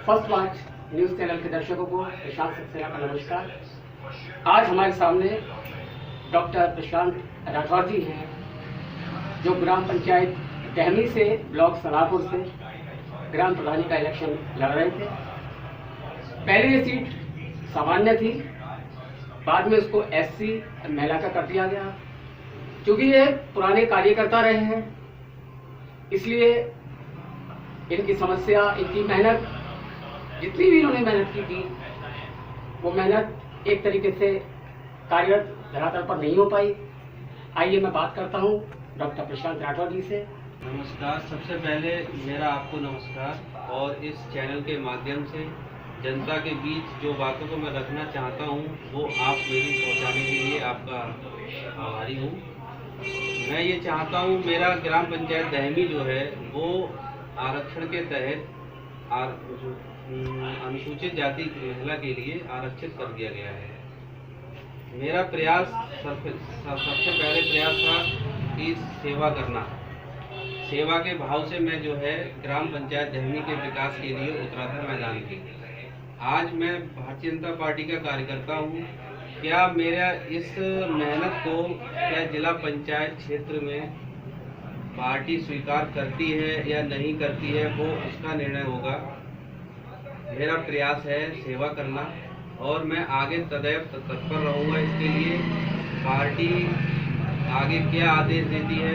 First watch news channel के दर्शकों को प्रशांत सक्सेना का नमस्कार। आज हमारे सामने डॉक्टर प्रशांत राठौर जी हैं, जो ग्राम पंचायत दहमी से ब्लॉक सलाहपुर से ग्राम प्रधानी का इलेक्शन लड़ रहे थे। पहले ये सीट सामान्य थी, बाद में उसको एससी महिला का कर दिया गया। क्योंकि ये पुराने कार्यकर्ता रहे हैं, इसलिए इनकी समस्या, इनकी मेहनत, जितनी भी इन्होंने मेहनत की थी, वो मेहनत एक तरीके से कार्यरत धरातल पर नहीं हो पाई। आइए मैं बात करता हूँ डॉक्टर प्रशांत राठौर जी से। नमस्कार। सबसे पहले मेरा आपको नमस्कार, और इस चैनल के माध्यम से जनता के बीच जो बातों को मैं रखना चाहता हूँ वो आप मेरी पहुँचाने के लिए आपका आभारी हूँ। मैं ये चाहता हूँ, मेरा ग्राम पंचायत दहमी जो है वो आरक्षण के तहत अनुसूचित जाति महिला के लिए आरक्षित कर दिया गया है। मेरा प्रयास सबसे पहले प्रयास था कि सेवा करना। सेवा के भाव से मैं जो है ग्राम पंचायत दहमी के विकास के लिए उतरा था मैदान के। आज मैं भारतीय जनता पार्टी का कार्यकर्ता हूँ। क्या मेरा इस मेहनत को क्या जिला पंचायत क्षेत्र में पार्टी स्वीकार करती है या नहीं करती है, वो उसका निर्णय होगा। मेरा प्रयास है सेवा करना, और मैं आगे सदैव तत्पर रहूँगा इसके लिए। पार्टी आगे क्या आदेश देती है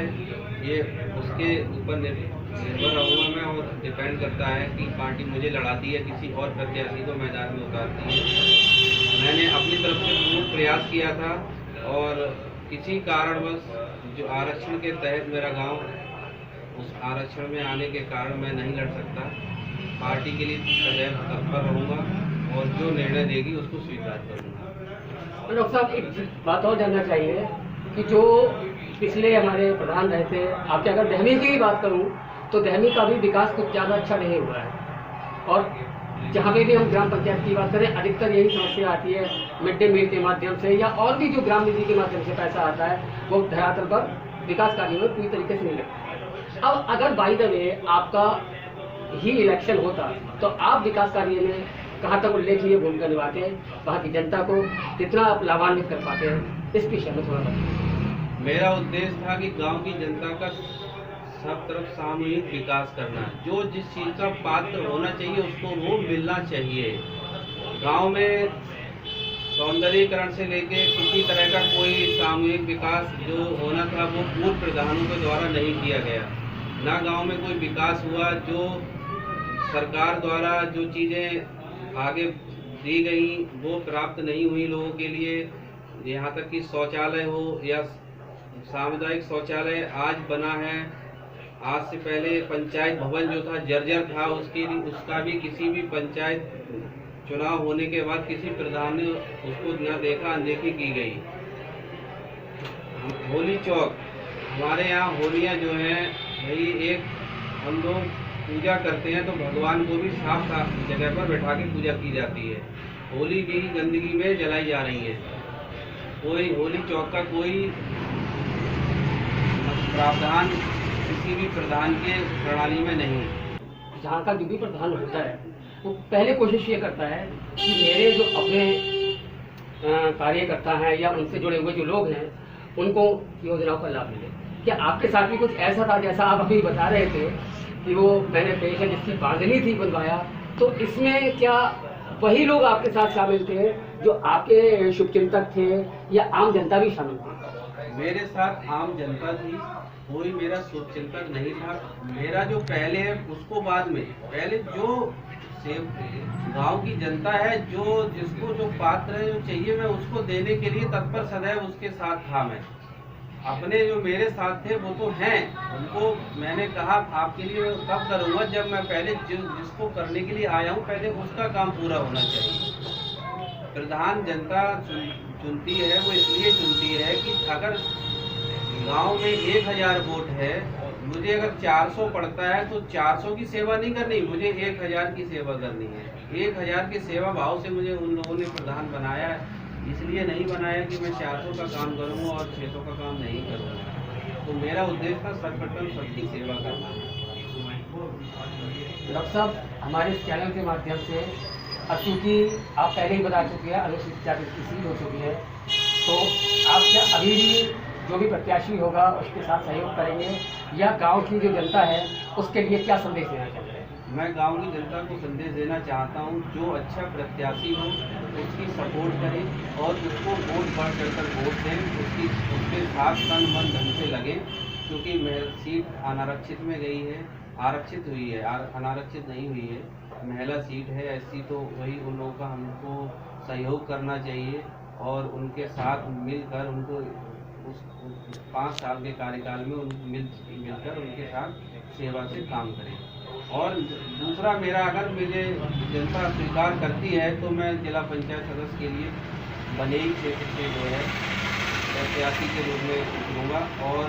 ये उसके ऊपर निर्भर रहूँगा मैं, और डिपेंड करता है कि पार्टी मुझे लड़ाती है, किसी और प्रत्याशी को मैदान में उतारती है। मैंने अपनी तरफ से पूर्ण प्रयास किया था, और किसी कारणवश जो आरक्षण के तहत मेरा गांव, उस आरक्षण में आने के कारण मैं नहीं लड़ सकता। पार्टी के लिए सदैव तत्पर रहूँगा, और जो निर्णय देगी उसको स्वीकार करूँगा। डॉक्टर साहब, एक बात और जानना चाहिए कि जो पिछले हमारे प्रधान रहे थे, आपके अगर दहमी की बात करूं तो दहमी का भी विकास कुछ ज़्यादा अच्छा नहीं हुआ है। और जहाँ पे भी हम ग्राम पंचायत की बात करें, अधिकतर यही समस्या आती है मिड डे मील के माध्यम से, या और भी जो ग्राम निधि के माध्यम से पैसा आता है, वो धरातल पर विकास कार्यों में पूरी तरीके से नहीं लगता। अब अगर बाय द वे आपका ही इलेक्शन होता तो आप विकास कार्य में कहाँ तक उल्लेखनीय भूमिका निभाते हैं, वहाँ की जनता को कितना आप लाभान्वित कर पाते हैं, इस विषय में थोड़ा बताइए। मेरा उद्देश्य था कि गांव की जनता का सब तरफ सामूहिक विकास करना। जो जिस चीज़ का पात्र होना चाहिए उसको वो मिलना चाहिए। गांव में सौंदर्यीकरण से लेके किसी तरह का कोई सामूहिक विकास जो होना था वो पूर्व प्रधानों के द्वारा नहीं किया गया। ना गांव में कोई विकास हुआ। जो सरकार द्वारा जो चीज़ें आगे दी गई वो प्राप्त नहीं हुई लोगों के लिए। यहाँ तक कि शौचालय हो या सामुदायिक शौचालय आज बना है। आज से पहले पंचायत भवन जो था जर्जर था, उसका भी किसी भी पंचायत चुनाव होने के बाद किसी प्रधान ने उसको न देखा, अनदेखी की गई। होली चौक, हमारे यहाँ होलियाँ जो हैं भाई, एक हम लोग पूजा करते हैं तो भगवान को भी साफ साफ जगह पर बैठा के पूजा की जाती है। होली भी गंदगी में जलाई जा रही है। कोई होली चौक का कोई प्रावधान किसी भी प्रधान के प्रणाली में नहीं। जहाँ का जो भी प्रधान होता है वो पहले कोशिश ये करता है कि मेरे जो अपने कार्यकर्ता हैं या उनसे जुड़े हुए जो लोग हैं उनको योजनाओं का लाभ मिले। क्या आपके साथ भी कुछ ऐसा था, जैसा आप अभी बता रहे थे कि वो मैंने पेशा जिसकी बांधनी थी बनवाया, तो इसमें क्या वही लोग आपके साथ शामिल थे जो आपके शुभचिंतक थे, या आम जनता भी शामिल थी? मेरे साथ आम जनता थी, कोई मेरा शुभचिंतक नहीं था। मेरा जो पहले है उसको बाद में, पहले जो गांव की जनता है, जो जिसको जो पात्र है, जो चाहिए, मैं उसको देने के लिए तत्पर सदैव उसके साथ था। मैं अपने जो मेरे साथ थे वो तो हैं, उनको मैंने कहा आपके लिए तब करूँगा जब मैं पहले जिसको करने के लिए आया हूँ पहले उसका काम पूरा होना चाहिए। प्रधान जनता चुनती है, वो इसलिए चुनती है कि अगर गांव में 1000 वोट है, मुझे अगर 400 पड़ता है तो 400 की सेवा नहीं करनी, मुझे 1000 की सेवा करनी है। 1000 की सेवा भाव से मुझे उन लोगों ने प्रधान बनाया है, इसलिए नहीं बनाया कि मैं 400 का काम करूँगा और 600 का काम नहीं करूँगा। तो मेरा उद्देश्य था सर्वप्रथम सबकी सेवा करना। डॉक्टर साहब, हमारे इस चैनल के माध्यम से अब चूँकि आप पहले ही बता चुके हैं अनुसूचित जाति की सीट हो चुकी है, तो आप क्या अभी भी जो भी प्रत्याशी होगा उसके साथ सहयोग करेंगे या गांव की जो जनता है उसके लिए क्या संदेश देना चाहते हैं? मैं गांव की जनता को संदेश देना चाहता हूं, जो अच्छा प्रत्याशी हो उसकी सपोर्ट करें और उसको वोट बढ़ चढ़कर वोट दें, उसके साथ तन मन धन से लगे, क्योंकि सीट अनारक्षित में गई है, आरक्षित हुई है, अनारक्षित नहीं हुई है, महिला सीट है ऐसी, तो वही उन लोगों का हमको सहयोग करना चाहिए और उनके साथ मिलकर उनको उस 5 साल के कार्यकाल में मिलकर उनके साथ सेवा से काम करें। और दूसरा, मेरा अगर मुझे जनता स्वीकार करती है तो मैं जिला पंचायत सदस्य के लिए बनेई क्षेत्र से जो है प्रत्याशी के रूप में उतरूँगा और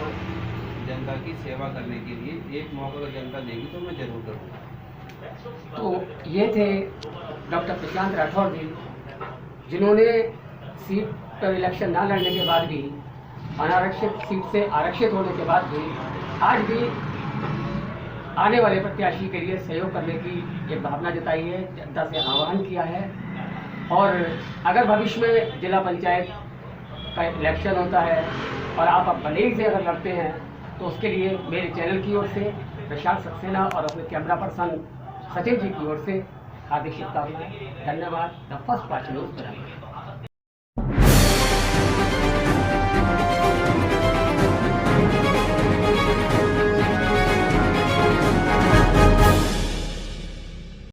जनता की सेवा करने के लिए एक मौका अगर जनता देगी तो मैं जरूर करूँगा। तो ये थे डॉक्टर प्रशांत राठौर जी, जिन्होंने सीट पर इलेक्शन ना लड़ने के बाद भी, अनारक्षित सीट से आरक्षित होने के बाद भी, आज भी आने वाले प्रत्याशी के लिए सहयोग करने की एक भावना जताई है, जनता से आह्वान किया है। और अगर भविष्य में जिला पंचायत का इलेक्शन होता है और आप अब बनेई से अगर लड़ते हैं तो उसके लिए मेरे चैनल की ओर से, प्रशांत सक्सेना और अपने कैमरा पर्सन सचिन जी की ओर से हार्दिक शुभकामनाएं। धन्यवाद। The first party news.